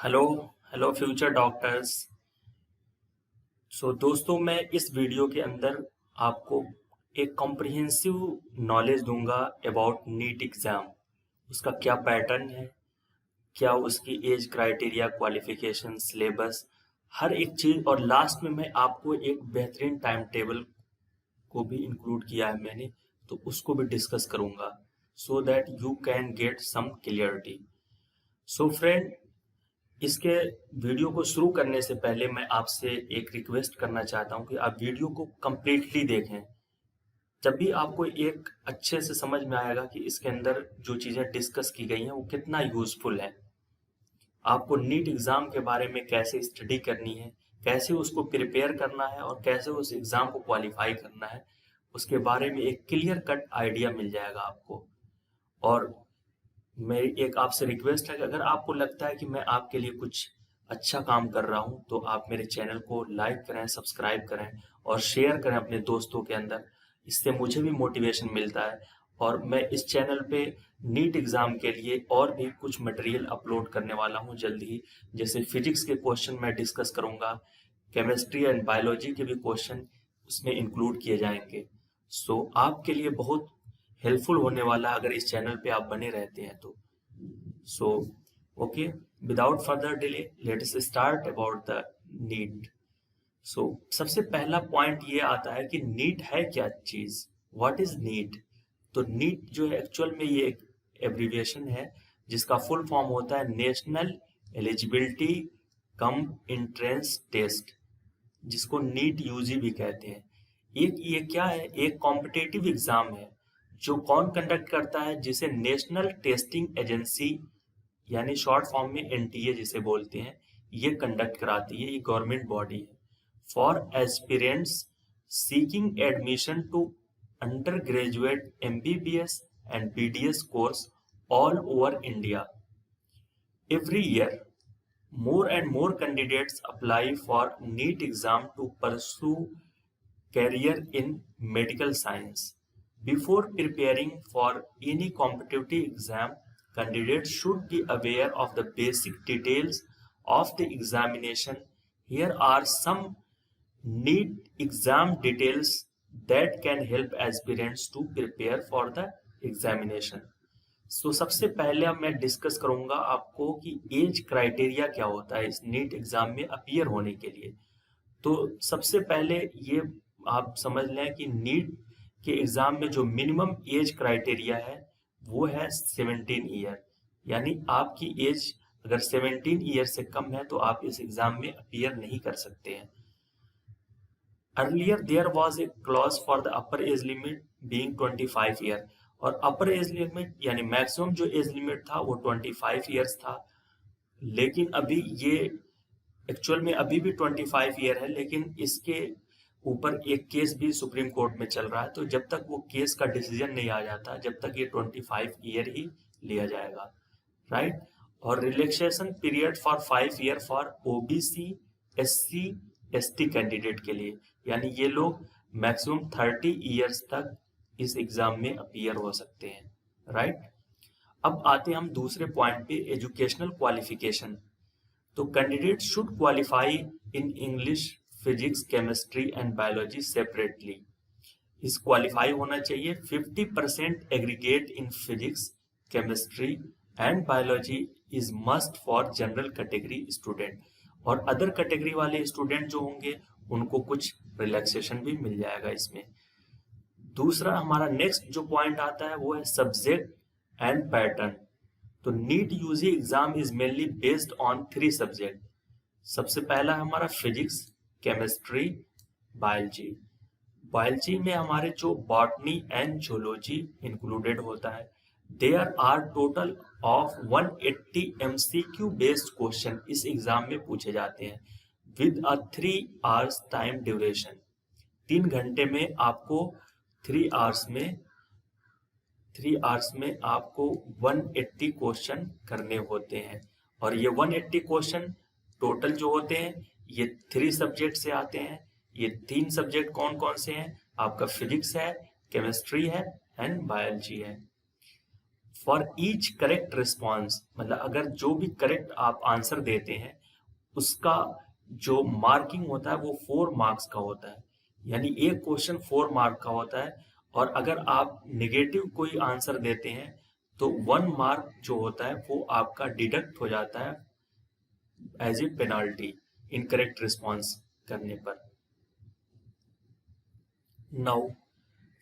Hello hello future doctors. दोस्तों, मैं इस वीडियो के अंदर आपको एक कॉम्प्रिहेंसिव नॉलेज दूंगा अबाउट नीट एग्ज़ाम। उसका क्या पैटर्न है, क्या उसकी एज क्राइटेरिया, क्वालिफिकेशन, सिलेबस, हर एक चीज़। और लास्ट में मैं आपको एक बेहतरीन टाइम टेबल को भी इंक्लूड किया है मैंने, तो उसको भी डिस्कस करूंगा so that you can get some clarity. So friend, इसके वीडियो को शुरू करने से पहले मैं आपसे एक रिक्वेस्ट करना चाहता हूं कि आप वीडियो को कंप्लीटली देखें। जब भी आपको एक अच्छे से समझ में आएगा कि इसके अंदर जो चीज़ें डिस्कस की गई हैं वो कितना यूजफुल है। आपको नीट एग्ज़ाम के बारे में कैसे स्टडी करनी है, कैसे उसको प्रिपेयर करना है और कैसे उस एग्ज़ाम को क्वालिफाई करना है, उसके बारे में एक क्लियर कट आइडिया मिल जाएगा आपको। और मेरी एक आपसे रिक्वेस्ट है कि अगर आपको लगता है कि मैं आपके लिए कुछ अच्छा काम कर रहा हूं, तो आप मेरे चैनल को लाइक करें, सब्सक्राइब करें और शेयर करें अपने दोस्तों के अंदर। इससे मुझे भी मोटिवेशन मिलता है और मैं इस चैनल पे नीट एग्ज़ाम के लिए और भी कुछ मटेरियल अपलोड करने वाला हूं जल्द ही। जैसे फिजिक्स के क्वेश्चन मैं डिस्कस करूंगा, केमिस्ट्री एंड बायोलॉजी के भी क्वेश्चन उसमें इंक्लूड किए जाएंगे। आपके लिए बहुत हेल्पफुल होने वाला अगर इस चैनल पे आप बने रहते हैं तो। So okay, without further delay let's start about the NEET. सबसे पहला पॉइंट ये आता है कि नीट है क्या चीज, व्हाट इज नीट। तो नीट जो है एक्चुअल में ये एक एब्रीविएशन है जिसका फुल फॉर्म होता है national eligibility cum entrance test, जिसको नीट यूजी भी कहते हैं। एक ये क्या है, एक कॉम्पिटिटिव एग्जाम है जो कौन कंडक्ट करता है, जिसे नेशनल टेस्टिंग एजेंसी यानी शॉर्ट फॉर्म में एनटीए जिसे बोलते हैं, ये कंडक्ट कराती है। ये गवर्नमेंट बॉडी है for aspirants seeking admission to under graduate MBBS and BDS course all over India. Every year more and more candidates apply for NEET exam to pursue career in medical science. Before preparing for any competitive exam, candidates should be aware of the basic details of the examination. Here are some NEET exam details that can help aspirants to prepare for the examination. सबसे पहले अब मैं discuss करूंगा आपको कि age criteria क्या होता है इस नीट एग्जाम में अपीयर होने के लिए। तो सबसे पहले ये आप समझ लें कि नीट के एग्जाम में जो मिनिमम एज क्राइटेरिया है वो है 17 ईयर। यानी आपकी एज अगर 17 ईयर से कम है तो आप इस एग्जाम में अपीयर नहीं कर सकते हैं। Earlier there was a clause for the upper age limit being 25 year, और अपर एज लिमिट यानी मैक्सिमम जो एज लिमिट था वो 25 ईयर्स था। लेकिन अभी ये एक्चुअल में अभी भी 25 ईयर है, लेकिन इसके ऊपर एक केस भी सुप्रीम कोर्ट में चल रहा है। तो जब तक वो केस का डिसीजन नहीं आ जाता, जब तक ये 25 ईयर ही लिया जाएगा, राइट। और relaxation period for 5 year for OBC SC ST candidate के लिए, यानी ये लोग मैक्सिमम 30 ईयर्स तक इस एग्जाम में अपीयर हो सकते हैं, राइट। अब आते हैं हम दूसरे पॉइंट पे, एजुकेशनल क्वालिफिकेशन। तो candidate should qualify in English, physics, chemistry and biology separately. इस क्वालिफाई होना चाहिए 50% aggregate in physics, chemistry and biology is must for general category student. और अदर कैटेगरी वाले स्टूडेंट जो होंगे उनको कुछ रिलैक्सेशन भी मिल जाएगा इसमें। दूसरा हमारा नेक्स्ट जो पॉइंट आता है वो है सब्जेक्ट एंड पैटर्न। तो NEET UG exam is mainly based on 3 subject. सबसे पहला है हमारा फिजिक्स, केमिस्ट्री, बायोलॉजी। बायोलॉजी में हमारे जो बॉटनी एंड जूलॉजी इंक्लूडेड होता है। There are total of 180 MCQ based question इस एग्जाम में पूछे जाते हैं with a 3 hours time duration. 3 घंटे में आपको 3 आवर्स में आपको 180 क्वेश्चन करने होते हैं। और ये 180 क्वेश्चन टोटल जो होते हैं ये 3 सब्जेक्ट से आते हैं। ये 3 सब्जेक्ट कौन कौन से हैं, आपका फिजिक्स है, केमिस्ट्री है एंड बायोलॉजी है। फॉर ईच करेक्ट रिस्पॉन्स, मतलब अगर जो भी करेक्ट आप आंसर देते हैं उसका जो मार्किंग होता है वो 4 मार्क्स का होता है, यानी एक क्वेश्चन 4 मार्क का होता है। और अगर आप नेगेटिव कोई आंसर देते हैं तो 1 मार्क जो होता है वो आपका डिडक्ट हो जाता है as a penalty incorrect response करने पर। नाउ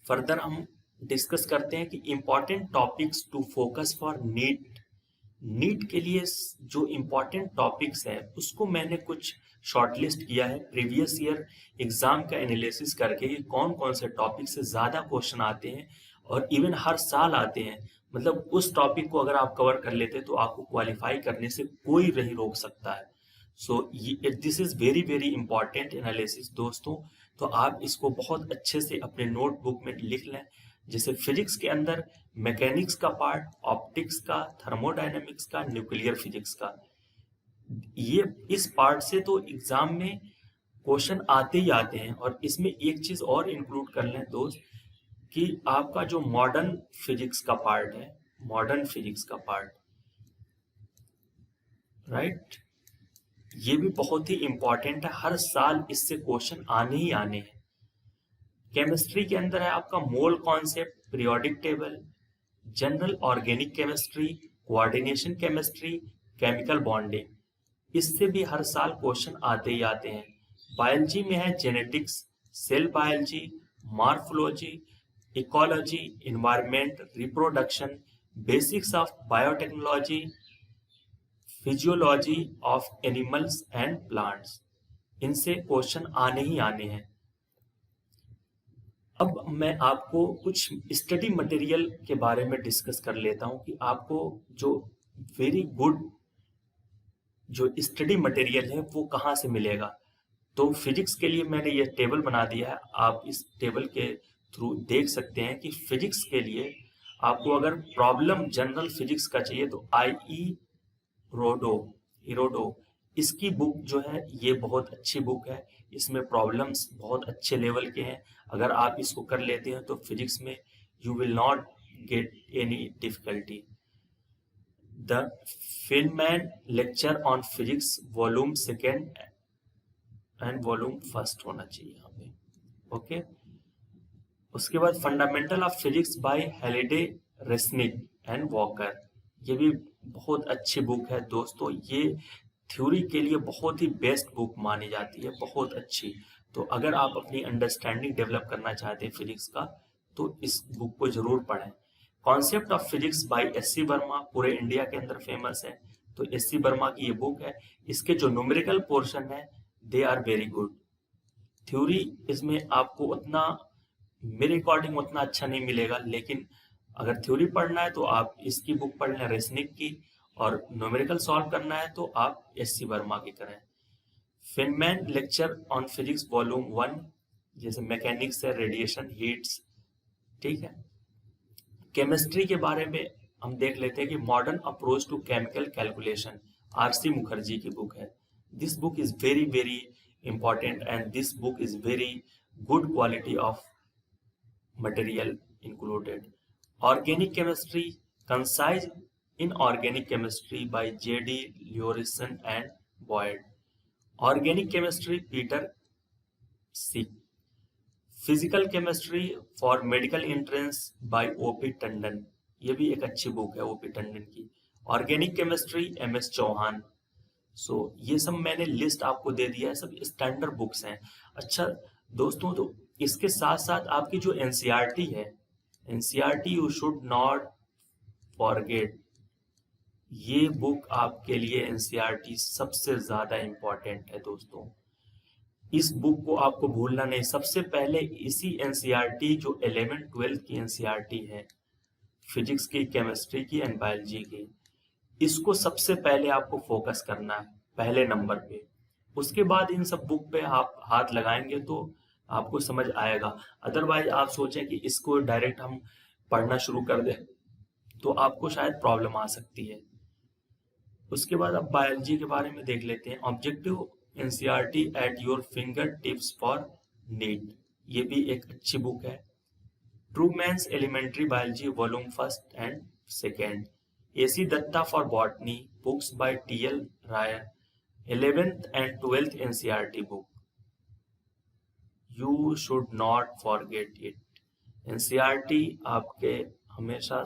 फर्दर हम डिस्कस करते हैं कि important topics to focus for NEET. NEET के लिए जो इम्पोर्टेंट टॉपिक्स है उसको मैंने कुछ शॉर्टलिस्ट किया है प्रीवियस ईयर एग्जाम का एनालिसिस करके कि कौन कौन से टॉपिक से ज़्यादा क्वेश्चन आते हैं और इवन हर साल आते हैं। मतलब उस टॉपिक को अगर आप कवर कर लेते हैं तो आपको क्वालिफाई करने से कोई नहीं रोक सकता है। So this is very very important analysis दोस्तों, तो आप इसको बहुत अच्छे से अपने नोटबुक में लिख लें। जैसे फिजिक्स के अंदर मैकेनिक्स का पार्ट, ऑप्टिक्स का, थर्मोडायनेमिक्स का, न्यूक्लियर फिजिक्स का, ये इस पार्ट से तो एग्जाम में क्वेश्चन आते ही आते हैं। और इसमें एक चीज और इंक्लूड कर लें दोस्त कि आपका जो मॉडर्न फिजिक्स का पार्ट है, मॉडर्न फिजिक्स का पार्ट, राइट, ये भी बहुत ही इंपॉर्टेंट है। हर साल इससे क्वेश्चन आने ही आने हैं। केमिस्ट्री के अंदर है आपका mole concept, periodic table, general organic chemistry, coordination chemistry, chemical bonding, इससे भी हर साल क्वेश्चन आते ही आते हैं। बायोलॉजी में है genetics, cell biology, morphology, ecology, environment, reproduction, basics of biotechnology, physiology of animals and plants, इनसे क्वेश्चन आने ही आने हैं। अब मैं आपको कुछ स्टडी मटेरियल के बारे में डिस्कस कर लेता हूं कि आपको जो वेरी गुड जो स्टडी मटेरियल है वो कहाँ से मिलेगा। तो फिजिक्स के लिए मैंने ये टेबल बना दिया है, आप इस टेबल के थ्रू देख सकते हैं कि फिजिक्स के लिए आपको अगर प्रॉब्लम जनरल फिजिक्स का चाहिए तो इरोडो इसकी बुक जो है ये बहुत अच्छी बुक है। इसमें प्रॉब्लम्स बहुत अच्छे लेवल के हैं। अगर आप इसको कर लेते हैं तो फिजिक्स में you will not get any difficulty. The Feynman lecture on physics volume 2 and volume 1 होना चाहिए यहाँ पे, ओके। उसके बाद fundamental of physics bye Halliday, Resnik and walker, ये भी बहुत अच्छी बुक है दोस्तों। ये थ्योरी के लिए बहुत ही बेस्ट बुक मानी जाती है, बहुत अच्छी। तो अगर आप अपनी अंडरस्टैंडिंग डेवलप करना चाहते हैं फिजिक्स का तो इस बुक को जरूर पढ़ें। Concept of physics by S C Verma पूरे इंडिया के अंदर फेमस है, तो एस सी वर्मा की ये बुक है। इसके जो न्यूमेरिकल पोर्शन है they are very good. Theory इसमें आपको उतना मेरे अकॉर्डिंग उतना अच्छा नहीं मिलेगा, लेकिन अगर थ्योरी पढ़ना है तो आप इसकी बुक पढ़ लें रेसनिक की, और न्यूमेरिकल सॉल्व करना है तो आप एस सी वर्मा की करें। Feynman lecture on physics volume 1, जैसे मैकेनिक्स है, रेडिएशन, हीट्स, ठीक है। केमिस्ट्री के बारे में हम देख लेते हैं कि modern approach to chemical calculation, R C. Mukherjee की बुक है। This book is very very important and this book is very good quality of material included. Organic chemistry, concise in organic chemistry by J.D. Morrison and Boyd. Organic chemistry Peter C. Physical chemistry for medical entrance by O.P. Tandon, ये भी एक अच्छी book है O.P. Tandon की। Organic chemistry M.S. Chauhan. सो ये सब मैंने list आपको दे दिया है, सब स्टैंडर्ड बुक्स हैं। अच्छा दोस्तों, तो इसके साथ साथ आपकी जो एनसीईआरटी है, NCERT you should not forget, ये बुक आपके लिए एनसीईआरटी सबसे ज्यादा इंपॉर्टेंट है दोस्तों। इस बुक को आपको भूलना नहीं। सबसे पहले इसी एनसीईआरटी जो 11th-12th की एनसीईआरटी है, फिजिक्स की, केमिस्ट्री की एंड बायोलॉजी की, इसको सबसे पहले आपको फोकस करना है पहले नंबर पे। उसके बाद इन सब बुक पे आप हाथ लगाएंगे तो आपको समझ आएगा। अदरवाइज आप सोचें कि इसको डायरेक्ट हम पढ़ना शुरू कर दें तो आपको शायद प्रॉब्लम आ सकती है। उसके बाद अब बायोलॉजी के बारे में देख लेते हैं। Objective NCERT at your finger tips for NEET, ये भी एक अच्छी बुक है। Trueman's elementary biology volume 1 and Second, A.C. Datta for botany, books by T.L. Ray, 11th and 12th NCERT book. You should not forget it. NCERT आपके हमेशा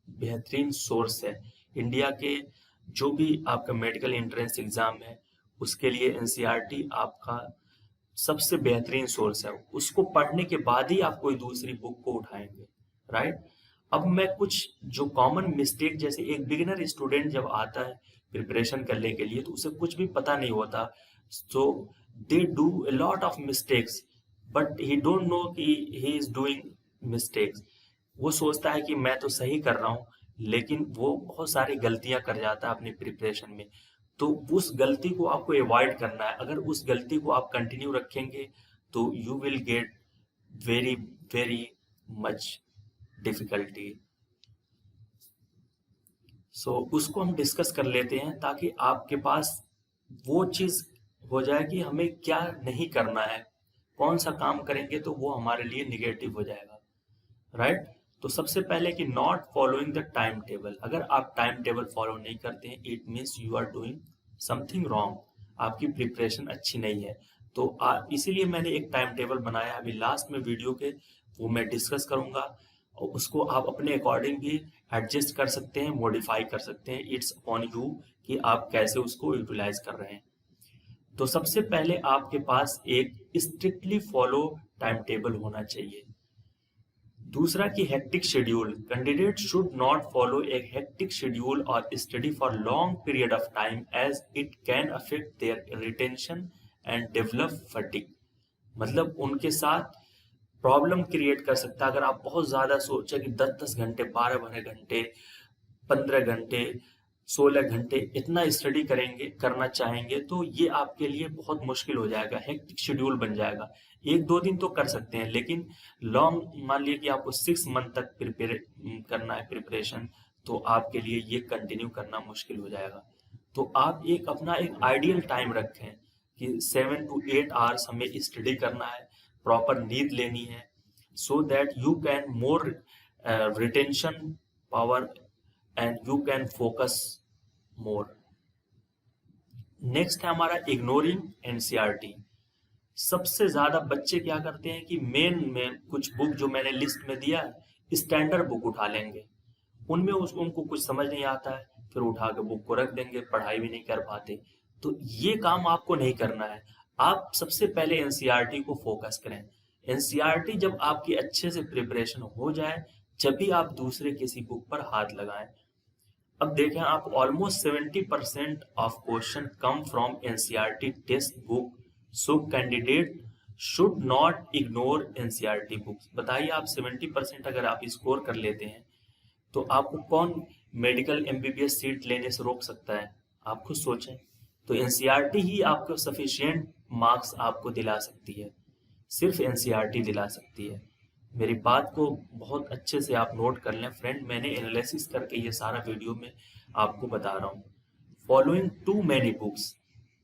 बेहतरीन source है। India के जो भी आपका मेडिकल एंट्रेंस एग्जाम है उसके लिए NCERT आपका सबसे बेहतरीन सोर्स है। उसको पढ़ने के बाद ही आप कोई दूसरी बुक को उठाएंगे, राइट। अब मैं कुछ जो कॉमन मिस्टेक, जैसे एक बिगिनर स्टूडेंट जब आता है प्रिपरेशन करने के लिए तो उसे कुछ भी पता नहीं होता, so they do a lot of mistakes but he don't know कि ही इज डूइंग मिस्टेक्स। वो सोचता है कि मैं तो सही कर रहा हूँ, लेकिन वो बहुत सारी गलतियां कर जाता है अपने प्रिपरेशन में। तो उस गलती को आपको अवॉइड करना है। अगर उस गलती को आप कंटिन्यू रखेंगे तो you will get very very much difficulty. So उसको हम डिस्कस कर लेते हैं ताकि आपके पास वो चीज हो जाए कि हमें क्या नहीं करना है, कौन सा काम करेंगे तो वो हमारे लिए निगेटिव हो जाएगा, राइट। तो सबसे पहले कि not following the time table. अगर आप टाइम टेबल फॉलो नहीं करते हैं, it means you are doing something wrong, आपकी प्रिपरेशन अच्छी नहीं है। तो इसीलिए मैंने एक टाइम टेबल बनाया, अभी लास्ट में वीडियो के वो मैं डिस्कस करूंगा और उसको आप अपने अकॉर्डिंग भी एडजस्ट कर सकते हैं, मॉडिफाई कर सकते हैं। इट्स अपॉन यू कि आप कैसे उसको यूटिलाइज कर रहे हैं। तो सबसे पहले आपके पास एक स्ट्रिक्टली फॉलो टाइम टेबल होना चाहिए। दूसरा कि hectic schedule. Candidate should not follow a hectic schedule और study for long period of time as it can affect their retention and develop fatigue. मतलब उनके साथ प्रॉब्लम क्रिएट कर सकता है अगर आप बहुत ज्यादा सोचे कि 10-10 घंटे, 12-12 घंटे, 15 घंटे, 16 घंटे इतना स्टडी करना चाहेंगे तो ये आपके लिए बहुत मुश्किल हो जाएगा, हेक्टिक शेड्यूल बन जाएगा। 1-2 दिन तो कर सकते हैं, लेकिन लॉन्ग मान लिया कि आपको 6 मंथ तक प्रिपेयर करना है प्रिपरेशन, तो आपके लिए ये कंटिन्यू करना मुश्किल हो जाएगा। तो आप अपना एक आइडियल टाइम रखें कि 7 to 8 आवर्स हमें स्टडी करना है, प्रॉपर नींद लेनी है, सो that you can more retention power and you can focus more. Next है हमारा इग्नोरिंग एनसीईआरटी। सबसे ज्यादा बच्चे क्या करते हैं कि मेन में कुछ बुक जो मैंने लिस्ट में दिया है स्टैंडर्ड बुक उठा लेंगे, उनमें उनको कुछ समझ नहीं आता है, फिर उठा के बुक को रख देंगे, पढ़ाई भी नहीं कर पाते। तो ये काम आपको नहीं करना है। आप सबसे पहले एनसीईआरटी को फोकस करें। एनसीईआरटी जब आपकी अच्छे से प्रिपरेशन हो जाए जब भी आप दूसरे किसी बुक पर हाथ लगाएं। अब देखें आप, almost 70% of question come from NCERT text book, so candidate should not ignore NCERT books. बताइए आप 70% अगर आप स्कोर कर लेते हैं तो आपको कौन मेडिकल एमबीबीएस सीट लेने से रोक सकता है? आप खुद सोचें। तो एनसीईआरटी ही आपको सफिशिएंट मार्क्स आपको दिला सकती है, सिर्फ एनसीईआरटी दिला सकती है। मेरी बात को बहुत अच्छे से आप नोट कर लें फ्रेंड, मैंने एनालिसिस करके ये सारा वीडियो में आपको बता रहा हूँ। Following too many books.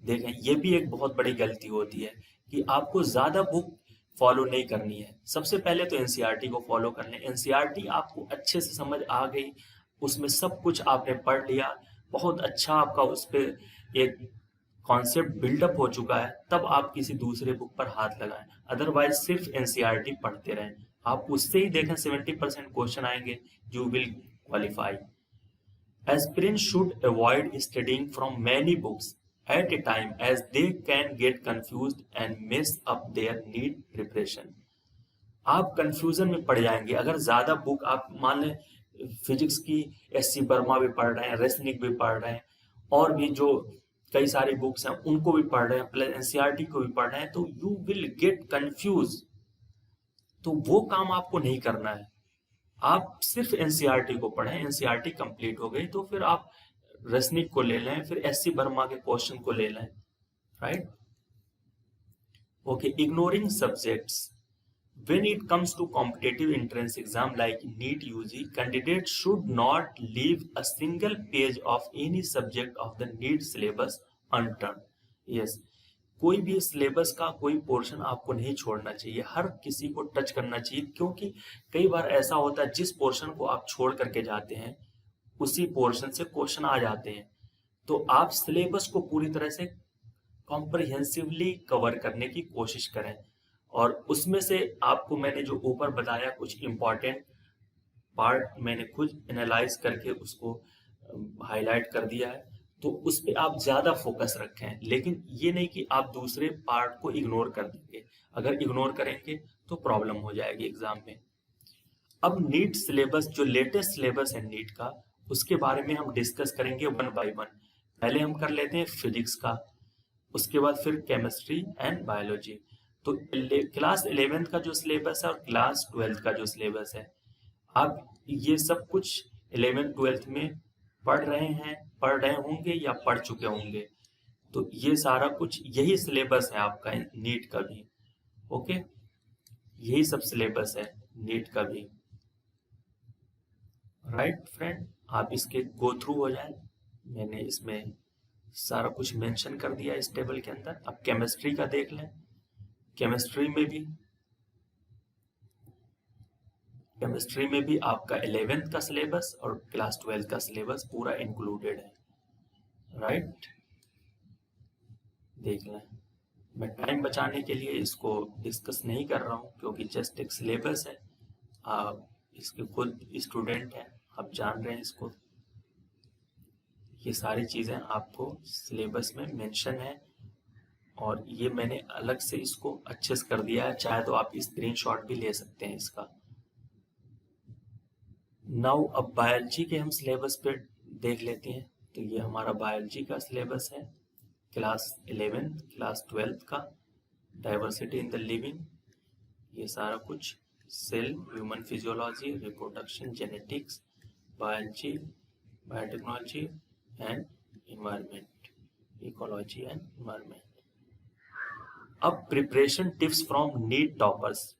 देखें ये भी एक बहुत बड़ी गलती होती है कि आपको ज्यादा बुक फॉलो नहीं करनी है। सबसे पहले तो एनसीईआरटी को फॉलो कर लें। एनसीईआरटी आपको अच्छे से समझ आ गई, उसमें सब कुछ आपने पढ़ लिया, बहुत अच्छा आपका उस पर एक कॉन्सेप्ट बिल्डअप हो चुका है, तब आप किसी दूसरे बुक पर हाथ लगाएं। अदरवाइज सिर्फ एनसीईआरटी पढ़ते रहें, आप उससे ही देखें 70% क्वेश्चन आएंगे, you will qualify. Aspirants should avoid studying from many books at a time as they can get confused and mess up their need preparation. आप कंफ्यूजन में पड़ जाएंगे अगर ज्यादा बुक आप मान लें फिजिक्स की एससी वर्मा भी पढ़ रहे हैं, रेसनिक भी पढ़ रहे हैं, और भी जो कई सारी बुक्स हैं उनको भी पढ़ रहे हैं, प्लस एनसीईआरटी को भी पढ़ रहे हैं, तो यू विल गेट कंफ्यूज। तो वो काम आपको नहीं करना है। आप सिर्फ एनसीईआरटी को पढ़ें, एनसीईआरटी कंप्लीट हो गई तो फिर आप रेसनिक को ले लें, फिर एससी वर्मा के क्वेश्चन को ले लें, right. Okay, ignoring subjects. When it comes to competitive entrance exam like NEET UG, candidates should not leave a single page of any subject of the NEET syllabus unturned. Yes, कोई भी syllabus का कोई portion आपको नहीं छोड़ना चाहिए, हर किसी को टच करना चाहिए, क्योंकि कई बार ऐसा होता है जिस पोर्शन को आप छोड़ करके जाते हैं उसी पोर्शन से क्वेश्चन आ जाते हैं। तो आप सिलेबस को पूरी तरह से कॉम्प्रिहेंसिवली कवर करने की कोशिश करें, और उसमें से आपको मैंने जो ऊपर बताया कुछ इम्पोर्टेंट पार्ट मैंने खुद एनालाइज करके उसको हाईलाइट कर दिया है, तो उस पे आप ज्यादा फोकस रखें, लेकिन ये नहीं कि आप दूसरे पार्ट को इग्नोर कर देंगे। अगर इग्नोर करेंगे तो प्रॉब्लम हो जाएगी एग्जाम में। अब नीट सिलेबस, जो लेटेस्ट सिलेबस है नीट का, उसके बारे में हम डिस्कस करेंगे वन बाय वन। पहले हम कर लेते हैं फिजिक्स का, उसके बाद फिर केमिस्ट्री एंड बायोलॉजी। तो क्लास 11th का जो सिलेबस है और क्लास 12th का जो सिलेबस है, आप ये सब कुछ 11th 12th में पढ़ रहे होंगे या पढ़ चुके होंगे। तो ये सारा कुछ यही सिलेबस है आपका नीट का भी। ओके, यही सब सिलेबस है नीट का भी। राइट फ्रेंड, आप इसके गो थ्रू हो जाए, मैंने इसमें सारा कुछ मेंशन कर दिया इस टेबल के अंदर। अब केमिस्ट्री का देख लें। केमिस्ट्री में भी आपका 11th का सिलेबस और क्लास 12th का सिलेबस पूरा इंक्लूडेड है। राइट, देख लें। मैं टाइम बचाने के लिए इसको डिस्कस नहीं कर रहा हूँ, क्योंकि जस्ट एक सिलेबस है, आप इसके खुद स्टूडेंट हैं, आप जान रहे हैं इसको। ये सारी चीज़ें आपको सिलेबस में मेंशन है, और ये मैंने अलग से इसको अच्छे से कर दिया है, चाहे तो आप स्क्रीनशॉट भी ले सकते हैं इसका। नाउ अब बायोलॉजी के हम सिलेबस पे देख लेते हैं। तो ये हमारा बायोलॉजी का सिलेबस है, क्लास 11th क्लास 12th का। डाइवर्सिटी इन द लिविंग, ये सारा कुछ, cell, human physiology, reproduction, genetics, biology, biotechnology and environment, ecology and environment. अब preparation tips from NEET toppers.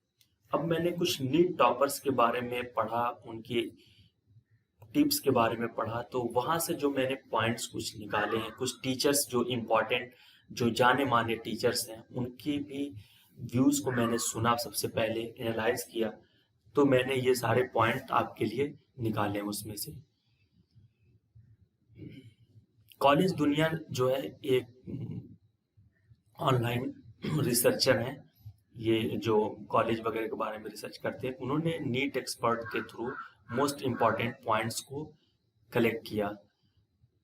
अब मैंने कुछ नीट टॉपर्स के बारे में पढ़ा, उनकी टिप्स के बारे में पढ़ा, तो वहां से जो मैंने पॉइंट्स कुछ निकाले हैं, कुछ टीचर्स जो इम्पोर्टेंट, जो जाने माने टीचर्स हैं, उनकी भी व्यूज को मैंने सुना, सबसे पहले एनालाइज किया, तो मैंने ये सारे पॉइंट आपके लिए निकाले उसमें से। कॉलेज दुनिया जो है एक ऑनलाइन रिसर्चर हैं, ये जो कॉलेज वगैरह के बारे में रिसर्च करते हैं, उन्होंने नीट एक्सपर्ट के थ्रू मोस्ट इम्पॉर्टेंट पॉइंट्स को कलेक्ट किया।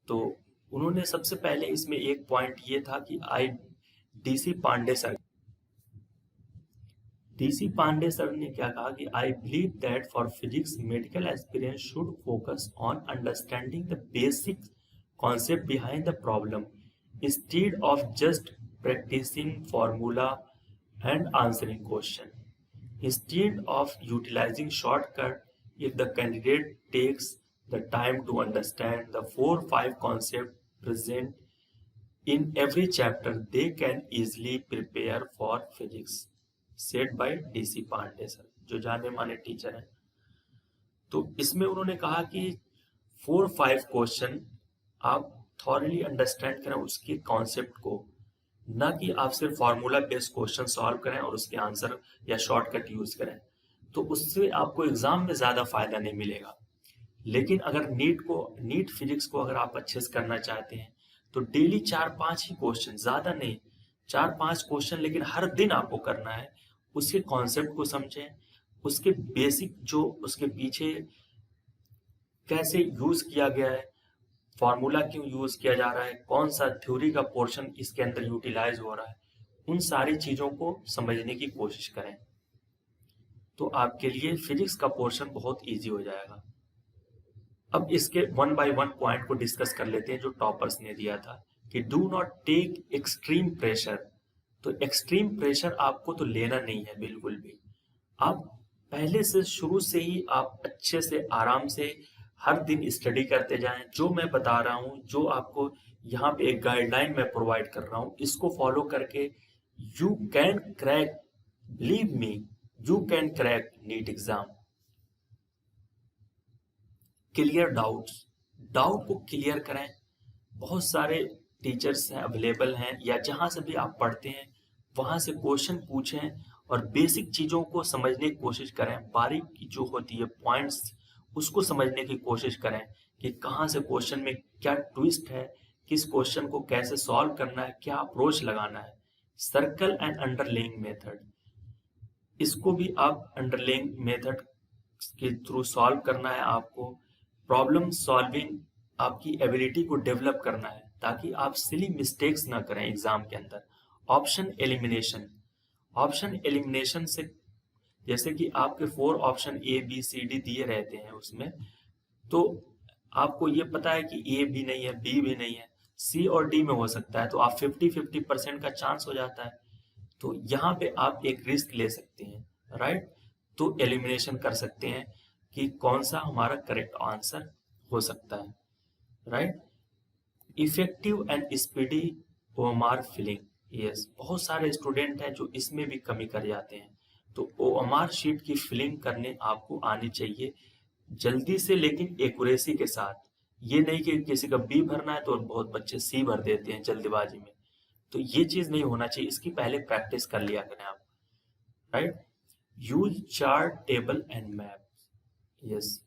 तो उन्होंने सबसे पहले इसमें एक पॉइंट ये था कि डीसी पांडे सर ने क्या कहा कि I believe that for physics medical aspirant should focus on understanding the basic concept behind the problem instead of just practicing formula and answering question. Instead of utilizing shortcut, if the candidate takes the time to understand the 4-5 concepts present in every chapter, they can easily prepare for physics. Said by DC Pandey sir, जो जाने माने teacher हैं। तो इसमें उन्होंने कहा कि 4-5 question आप थॉरली अंडरस्टैंड करें उसके कॉन्सेप्ट को, ना कि आप सिर्फ फार्मूला बेस्ड क्वेश्चन सॉल्व करें और उसके आंसर या शॉर्टकट यूज करें, तो उससे आपको एग्जाम में ज्यादा फायदा नहीं मिलेगा। लेकिन अगर नीट फिजिक्स को अगर आप अच्छे से करना चाहते हैं, तो डेली 4-5 ही क्वेश्चन, ज्यादा नहीं, 4-5 क्वेश्चन, लेकिन हर दिन आपको करना है। उसके कॉन्सेप्ट को समझें, उसके बेसिक जो उसके पीछे कैसे यूज किया गया है, फॉर्मूला क्यों यूज किया जा रहा है, कौन सा थ्योरी का पोर्शन इसके अंदर यूटिलाइज हो रहा है, उन सारी चीजों को समझने की कोशिश करें, तो आपके लिए फिजिक्स का पोर्शन बहुत इजी हो जाएगा। अब इसके 1 by 1 पॉइंट को डिस्कस कर लेते हैं जो टॉपर्स ने दिया था कि do not take extreme pressure. तो एक्सट्रीम प्रेशर आपको तो लेना नहीं है बिल्कुल भी। आप पहले से शुरू से ही आप अच्छे से आराम से हर दिन स्टडी करते जाएं। जो मैं बता रहा हूं, जो आपको यहाँ पे एक गाइडलाइन मैं प्रोवाइड कर रहा हूं, इसको फॉलो करके you can crack, believe me, you can crack NEET exam. Clear doubt को क्लियर करें। बहुत सारे टीचर्स हैं अवेलेबल हैं, या जहाँ से भी आप पढ़ते हैं वहाँ से क्वेश्चन पूछें और बेसिक चीज़ों को समझने की कोशिश करें। बारीक जो होती है पॉइंट्स, उसको समझने की कोशिश करें कि कहाँ से क्वेश्चन में क्या ट्विस्ट है, किस क्वेश्चन को कैसे सॉल्व करना है, क्या अप्रोच लगाना है। सर्कल एंड अंडरलाइंग मेथड, इसको भी आप अंडरलाइंग मेथड के थ्रू सॉल्व करना है। आपको प्रॉब्लम सॉल्विंग आपकी एबिलिटी को डेवलप करना है ताकि आप सिली मिस्टेक्स ना करें एग्जाम के अंदर। ऑप्शन एलिमिनेशन, ऑप्शन एलिमिनेशन से जैसे कि आपके 4 option A B C D दिए रहते हैं उसमें, तो आपको ये पता है कि ए भी नहीं है, बी भी नहीं है, सी और डी में हो सकता है, तो आप 50-50% का चांस हो जाता है। तो यहाँ पे आप एक रिस्क ले सकते हैं, राइट। तो एलिमिनेशन कर सकते हैं कि कौन सा हमारा करेक्ट आंसर हो सकता है, right. Effective and speedy OMR filling, yes, बहुत सारे स्टूडेंट हैं जो इसमें भी कमी कर जाते हैं। तो ओएमआर शीट की फिलिंग करने आपको आनी चाहिए जल्दी से, लेकिन एक्यूरेसी के साथ। ये नहीं कि किसी का बी भरना है तो बहुत बच्चे सी भर देते हैं जल्दबाजी में, तो ये चीज नहीं होना चाहिए। इसकी पहले प्रैक्टिस कर लिया करें आप, right. Use chart, table and map, yes,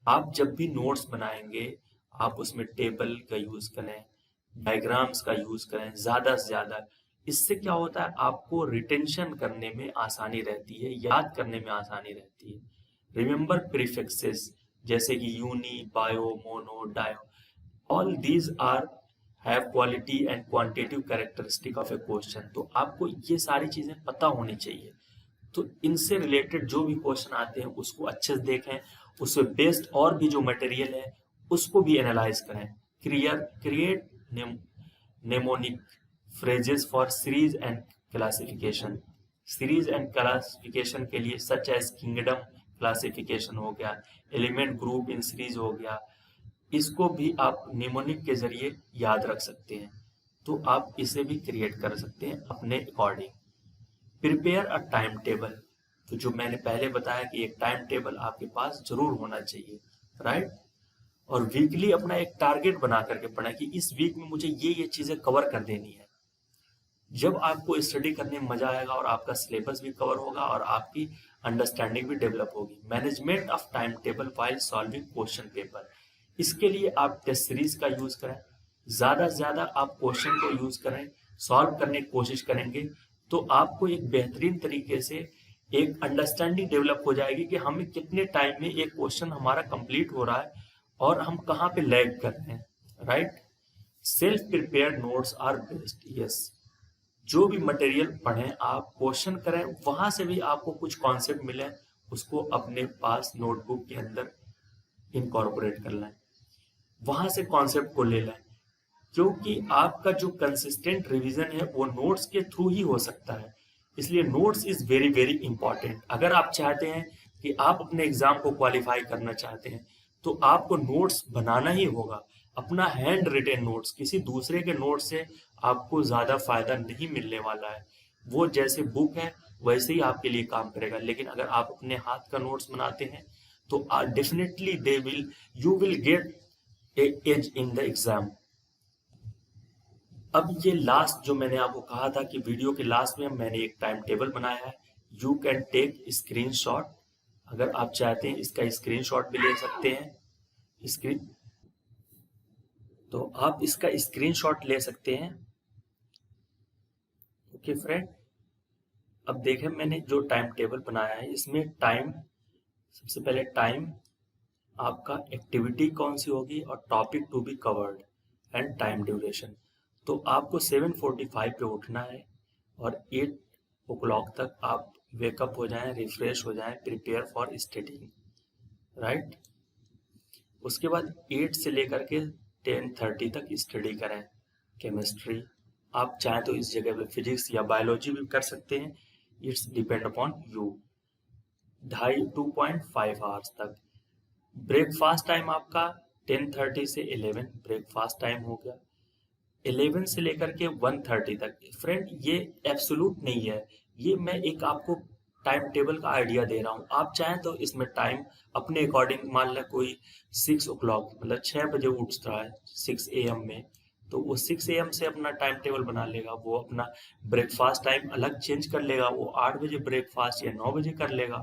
आप जब भी नोट्स बनाएंगे आप उसमें टेबल का यूज करें, डायग्राम्स का यूज करें ज्यादा से ज्यादा। इससे क्या होता है, आपको रिटेंशन करने में आसानी रहती है, याद करने में आसानी रहती है। रिमेंबर प्रीफिक्सेस जैसे कि uni, bio, mono, di, all these are have quality and quantitative characteristic of a question. तो आपको ये सारी चीजें पता होनी चाहिए। तो इनसे रिलेटेड जो भी क्वेश्चन आते हैं उसको अच्छे से देखें, उससे बेस्ड और भी जो मटेरियल है उसको भी एनालाइज करें। Create mnemonic phrases for series and classification, series and classification के लिए सच एज किंगडम क्लासिफिकेशन हो गया, एलिमेंट ग्रुप इन सीरीज हो गया, इसको भी आप निमोनिक के जरिए याद रख सकते हैं। तो आप इसे भी क्रिएट कर सकते हैं अपने according. Prepare a time table, तो जो मैंने पहले बताया कि एक टाइम टेबल आपके पास जरूर होना चाहिए, राइट। और वीकली अपना एक टारगेट बना करके पढ़ें कि इस वीक में मुझे ये चीजें कवर कर देनी है। जब आपको स्टडी करने में मजा आएगा और आपका सिलेबस भी कवर होगा और आपकी अंडरस्टैंडिंग भी डेवलप होगी। Management of time table while solving question paper, इसके लिए आप टेस्ट सीरीज का यूज करें, ज्यादा से ज्यादा आप क्वेश्चन को यूज करें, सॉल्व करने की कोशिश करेंगे तो आपको एक बेहतरीन तरीके से एक अंडरस्टैंडिंग डेवलप हो जाएगी कि हमें कितने टाइम में एक क्वेश्चन हमारा कंप्लीट हो रहा है और हम कहाँ पे लैग कर रहे हैं, right. Self prepared notes are best, yes, जो भी मटेरियल पढ़ें आप क्वेश्चन करें, वहां से भी आपको कुछ कॉन्सेप्ट मिले उसको अपने पास नोटबुक के अंदर इनकॉर्पोरेट कर लें, वहां से कॉन्सेप्ट को ले लें, क्योंकि आपका जो कंसिस्टेंट रिवीजन है वो नोट्स के थ्रू ही हो सकता है। इसलिए notes is very very important. अगर आप चाहते हैं कि आप अपने एग्जाम को क्वालिफाई करना चाहते हैं तो आपको नोट्स बनाना ही होगा, अपना हैंड रिटेन नोट्स। किसी दूसरे के नोट्स से आपको ज्यादा फायदा नहीं मिलने वाला है, वो जैसे बुक है वैसे ही आपके लिए काम करेगा। लेकिन अगर आप अपने हाथ का नोट्स बनाते हैं तो definitely you will get edge in the exam. अब ये लास्ट जो मैंने आपको कहा था कि वीडियो के लास्ट में मैंने एक टाइम टेबल बनाया है, यू कैन टेक स्क्रीनशॉट। अगर आप चाहते हैं इसका स्क्रीनशॉट भी ले सकते हैं स्क्रीन, तो आप इसका स्क्रीनशॉट ले सकते हैं। ओके फ्रेंड, अब देखें मैंने जो टाइम टेबल बनाया है इसमें टाइम, सबसे पहले टाइम, आपका एक्टिविटी कौन सी होगी और topic to be covered and time duration. तो आपको 7:45 पे उठना है और 8 o'clock तक आप वेकअप हो जाएं, रिफ्रेश हो जाएं, प्रिपेयर फॉर स्टडीइंग, राइट। उसके बाद 8 से लेकर के 10:30 तक स्टडी करें केमिस्ट्री। आप चाहें तो इस जगह पे फिजिक्स या बायोलॉजी भी कर सकते हैं, it's depend upon you. 2.5 hours तक। ब्रेकफास्ट टाइम आपका 10:30 से 11 ब्रेकफास्ट टाइम हो गया। 11 से लेकर के 1:30 तक। फ्रेंड ये एब्सोल्यूट नहीं है, ये मैं एक आपको टाइम टेबल का आइडिया दे रहा हूँ। आप चाहें तो इसमें टाइम अपने अकॉर्डिंग, मान लें कोई 6 o'clock मतलब 6 बजे उठ रहा है 6 AM में, तो वो 6 AM से अपना टाइम टेबल बना लेगा, वो अपना ब्रेकफास्ट टाइम अलग चेंज कर लेगा, वो 8 बजे ब्रेकफास्ट या 9 बजे कर लेगा।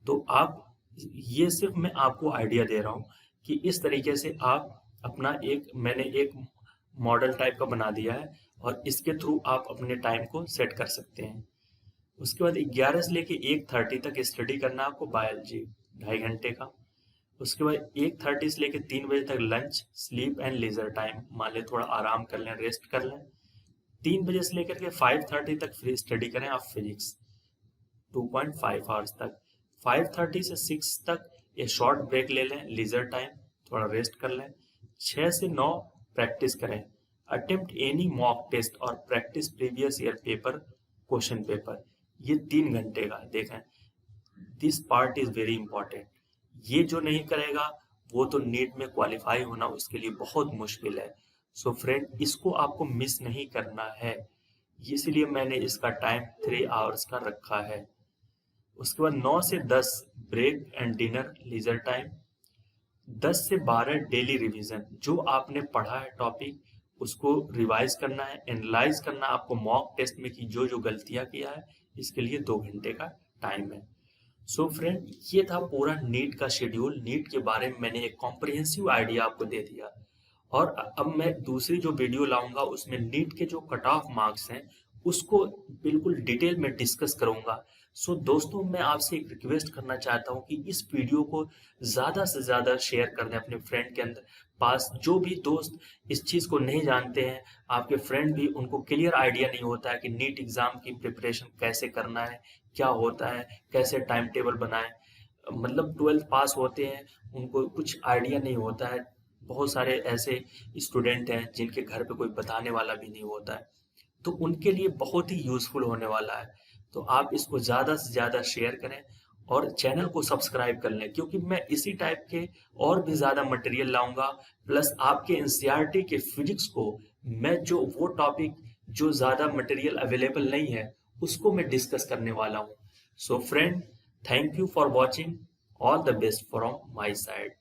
तो आप, ये सिर्फ मैं आपको आइडिया दे रहा हूँ कि इस तरीके से आप अपना मैंने एक मॉडल टाइप का बना दिया है और इसके थ्रू आप अपने टाइम को सेट कर सकते हैं। उसके बाद 11 से लेके 1:30 तक स्टडी करना आपको बायोलॉजी, 2.5 घंटे का। उसके बाद 1:30 से लेके 3 बजे तक lunch, sleep and leisure time, मान लें थोड़ा आराम कर लें, रेस्ट कर लें। 3 बजे से लेकर के 5:30 तक फ्री स्टडी करें आप फिजिक्स, 2.5 आवर्स तक। 5:30 से 6 तक ये शॉर्ट ब्रेक ले लें, लीजर टाइम, थोड़ा रेस्ट कर लें। 6 से 9 प्रैक्टिस करें, अटेम्प्ट एनी मॉक टेस्ट और practice previous year paper, question paper. ये 3 घंटे का, देखें this part is very important. ये जो नहीं करेगा वो तो नीट में क्वालिफाई होना उसके लिए बहुत मुश्किल है। सो फ्रेंड, इसको आपको मिस नहीं करना है, इसलिए मैंने इसका टाइम 3 आवर्स का रखा है। उसके बाद 9 से 10 break and dinner, leisure time. 10 से 12 डेली रिवीजन, जो आपने पढ़ा है टॉपिक उसको रिवाइज करना है, एनालाइज करना आपको मॉक टेस्ट में कि जो जो गलतियां किया है, इसके लिए 2 घंटे का टाइम है। सो फ्रेंड, ये था पूरा नीट का शेड्यूल। नीट के बारे में मैंने एक कॉम्प्रिहेंसिव आइडिया आपको दे दिया और अब मैं दूसरी जो वीडियो लाऊंगा उसमें नीट के जो कट ऑफ मार्क्स हैं उसको बिल्कुल डिटेल में डिस्कस करूंगा। सो दोस्तों, मैं आपसे एक रिक्वेस्ट करना चाहता हूं कि इस वीडियो को ज़्यादा से ज़्यादा शेयर कर दें अपने फ्रेंड के अंदर पास। जो भी दोस्त इस चीज़ को नहीं जानते हैं, आपके फ्रेंड भी, उनको क्लियर आइडिया नहीं होता है कि नीट एग्ज़ाम की प्रिपरेशन कैसे करना है, क्या होता है, कैसे टाइम टेबल बनाएं। मतलब 12th पास होते हैं, उनको कुछ आइडिया नहीं होता है। बहुत सारे ऐसे स्टूडेंट हैं जिनके घर पे कोई बताने वाला भी नहीं होता है, तो उनके लिए बहुत ही यूजफुल होने वाला है। तो आप इसको ज़्यादा से ज़्यादा शेयर करें और चैनल को सब्सक्राइब कर लें, क्योंकि मैं इसी टाइप के और भी ज़्यादा मटेरियल लाऊंगा। प्लस आपके एनसीईआरटी के फिजिक्स को मैं जो वो टॉपिक जो ज़्यादा मटेरियल अवेलेबल नहीं है उसको मैं डिस्कस करने वाला हूँ। So friend, thank you for watching, all the best from my side.